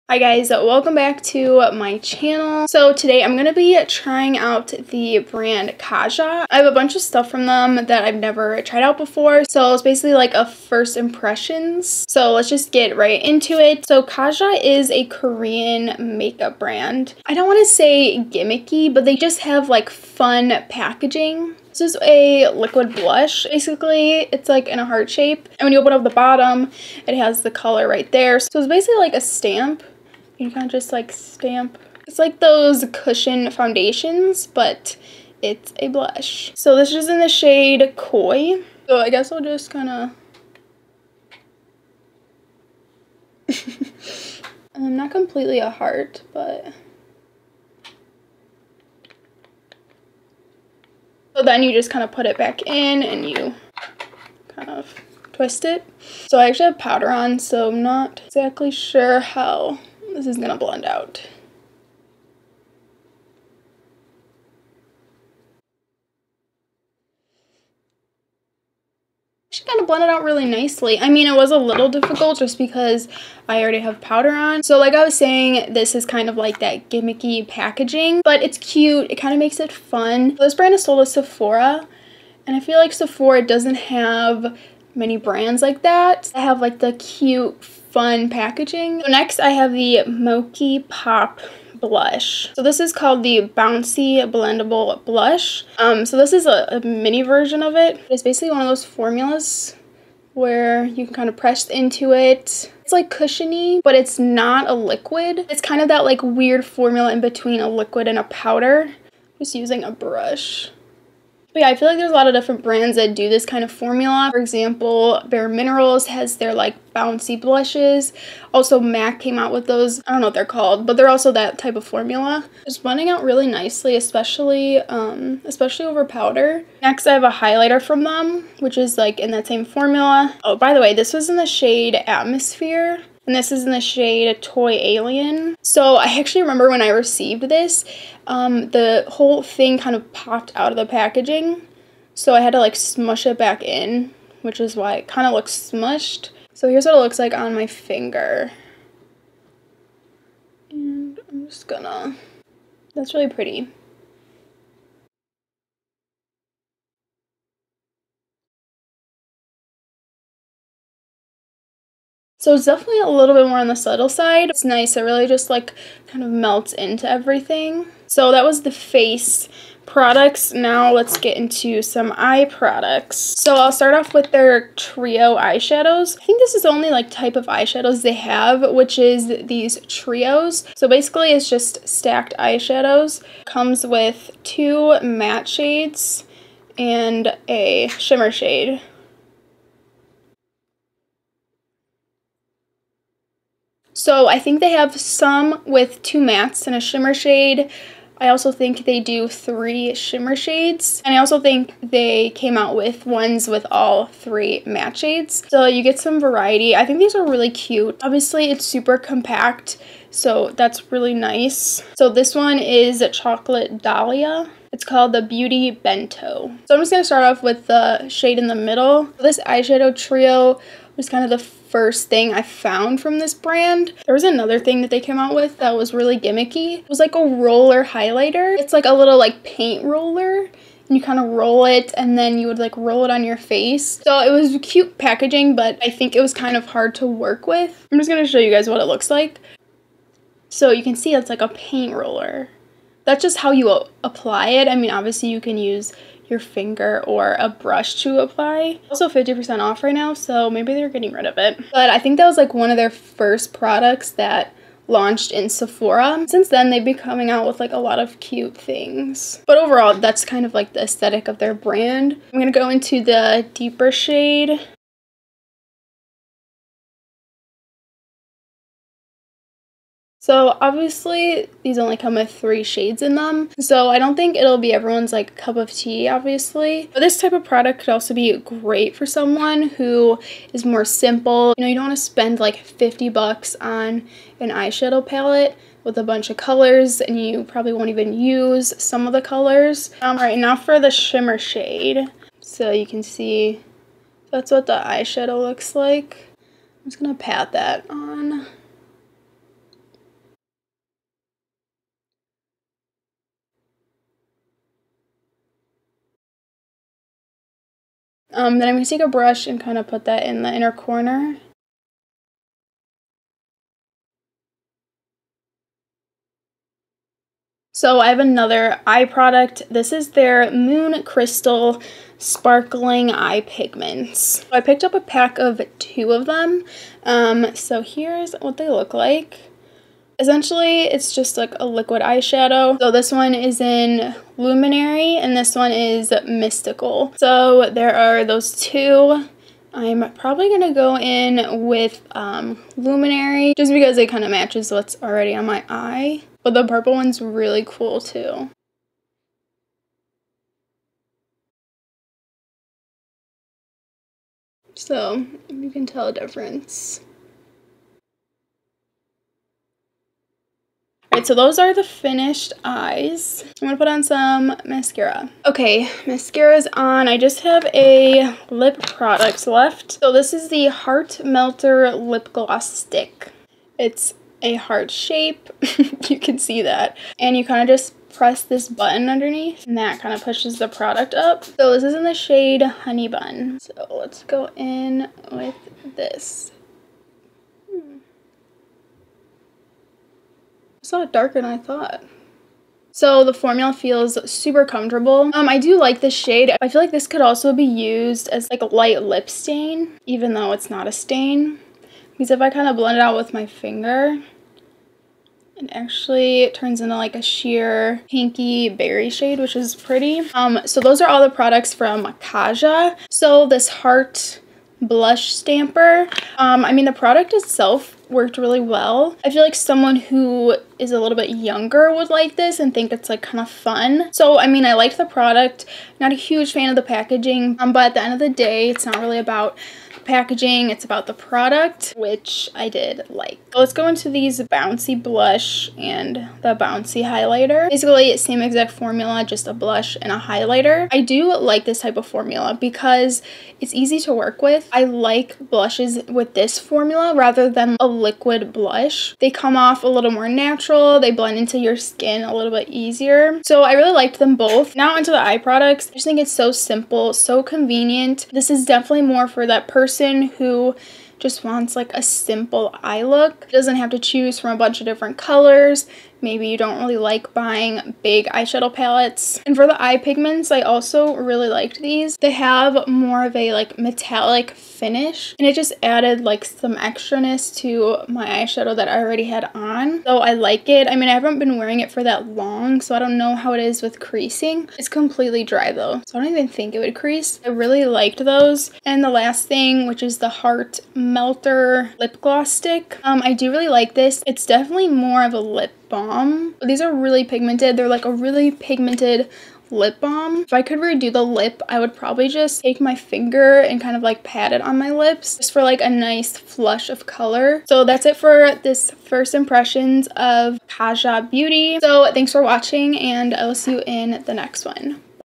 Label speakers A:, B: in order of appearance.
A: Hi guys, welcome back to my channel. So today I'm going to be trying out the brand Kaja. I have a bunch of stuff from them that I've never tried out before. So it's basically like a first impressions. So let's just get right into it. So Kaja is a Korean makeup brand. I don't want to say gimmicky, but they just have like fun packaging. This is a liquid blush. Basically, it's like in a heart shape. And when you open up the bottom, it has the color right there. So it's basically like a stamp. You can just like stamp. It's like those cushion foundations, but it's a blush. So this is in the shade Koi. So I guess I'll just kind of... not completely a heart, but... So then you just kind of put it back in and you kind of twist it. So I actually have powder on, so I'm not exactly sure how this is gonna blend out. She kind of blended out really nicely. I mean, it was a little difficult just because I already have powder on. So like I was saying, this is kind of like that gimmicky packaging, but it's cute. It kind of makes it fun. This brand is sold at Sephora, and I feel like Sephora doesn't have many brands like that. I have like the cute, fun packaging. So next I have the Mochi Pop Blush. So this is called the Bouncy Blendable Blush. So this is a mini version of it. It's basically one of those formulas where you can kind of press into it. It's like cushiony, but it's not a liquid. It's kind of that like weird formula in between a liquid and a powder. Just using a brush. But yeah, I feel like there's a lot of different brands that do this kind of formula. For example, Bare Minerals has their like bouncy blushes. Also, MAC came out with those. I don't know what they're called, but they're also that type of formula. It's blending out really nicely, especially over powder. Next, I have a highlighter from them, which is like in that same formula. Oh, by the way, this was in the shade Atmosphere. And this is in the shade Toy Alien. So I actually remember when I received this, the whole thing kind of popped out of the packaging. So I had to like smush it back in, which is why it kind of looks smushed. So here's what it looks like on my finger. And I'm just gonna... That's really pretty. So it's definitely a little bit more on the subtle side. It's nice. It really just like kind of melts into everything. So that was the face products. Now let's get into some eye products. So I'll start off with their trio eyeshadows. I think this is the only like type of eyeshadows they have, which is these trios. So basically it's just stacked eyeshadows. Comes with 2 matte shades and a shimmer shade. So I think they have some with 2 mattes and a shimmer shade. I also think they do 3 shimmer shades. And I also think they came out with ones with all 3 matte shades. So you get some variety. I think these are really cute. Obviously, it's super compact, so that's really nice. So this one is Chocolate Dahlia. It's called the Beauty Bento. So I'm just going to start off with the shade in the middle. This eyeshadow trio was kind of the first thing I found from this brand. There was another thing that they came out with that was really gimmicky. It was like a roller highlighter. It's like a little like paint roller, and you kind of roll it and then you would like roll it on your face. So it was cute packaging, but I think it was kind of hard to work with. I'm just going to show you guys what it looks like. So you can see it's like a paint roller. That's just how you apply it. I mean, obviously you can use your finger or a brush to apply. Also 50% off right now, so maybe they're getting rid of it. But I think that was like one of their first products that launched in Sephora. Since then, they've been coming out with like a lot of cute things. But overall, that's kind of like the aesthetic of their brand. I'm gonna go into the deeper shade. So obviously these only come with 3 shades in them, so I don't think it'll be everyone's like cup of tea, obviously. But this type of product could also be great for someone who is more simple. You know, you don't want to spend like 50 bucks on an eyeshadow palette with a bunch of colors, and you probably won't even use some of the colors. Right, now for the shimmer shade. So you can see that's what the eyeshadow looks like. I'm just gonna pat that on. Then I'm going to take a brush and kind of put that in the inner corner. So I have another eye product. This is their Moon Crystal Sparkling Eye Pigments. So I picked up a pack of 2 of them. So here's what they look like. Essentially, it's just like a liquid eyeshadow. So this one is in Luminary and this one is Mystical. So there are those 2. I'm probably going to go in with Luminary just because it kind of matches what's already on my eye. But the purple one's really cool too. So you can tell a difference. Alright, so those are the finished eyes. I'm gonna put on some mascara. Okay, mascara's on. I just have a lip product left. So this is the Heart Melter Lip Gloss Stick. It's a heart shape. You can see that. And you kind of just press this button underneath and that kind of pushes the product up. So this is in the shade Honey Bun. So let's go in with this. It's a lot darker than I thought. So the formula feels super comfortable. I do like this shade. I feel like this could also be used as like a light lip stain, even though it's not a stain. Because if I kind of blend it out with my finger, it actually turns into like a sheer pinky berry shade, which is pretty. So those are all the products from Kaja. So this Heart Blush Stamper, I mean the product itself worked really well. I feel like someone who is a little bit younger would like this and think it's like kind of fun. So I mean I liked the product, not a huge fan of the packaging, but at the end of the day it's not really about packaging, it's about the product, which I did like. So let's go into these Bouncy Blush and the Bouncy Highlighter. Basically same exact formula, just a blush and a highlighter. I do like this type of formula because it's easy to work with. I like blushes with this formula rather than a liquid blush. They come off a little more natural, they blend into your skin a little bit easier. So I really liked them both. Now into the eye products. I just think it's so simple, so convenient. This is definitely more for that person who just wants like a simple eye look. Doesn't have to choose from a bunch of different colors. Maybe you don't really like buying big eyeshadow palettes. And for the eye pigments, I also really liked these. They have more of a like metallic finish and it just added like some extraness to my eyeshadow that I already had on. So I like it. I mean, I haven't been wearing it for that long, so I don't know how it is with creasing. It's completely dry though, so I don't even think it would crease. I really liked those. And the last thing, which is the Heart Melter Lip Gloss Stick. I do really like this. It's definitely more of a lip balm. These are really pigmented. They're like a really pigmented lip balm. If I could redo the lip, I would probably just take my finger and kind of like pat it on my lips just for like a nice flush of color. So that's it for this first impressions of Kaja Beauty. So thanks for watching and I will see you in the next one.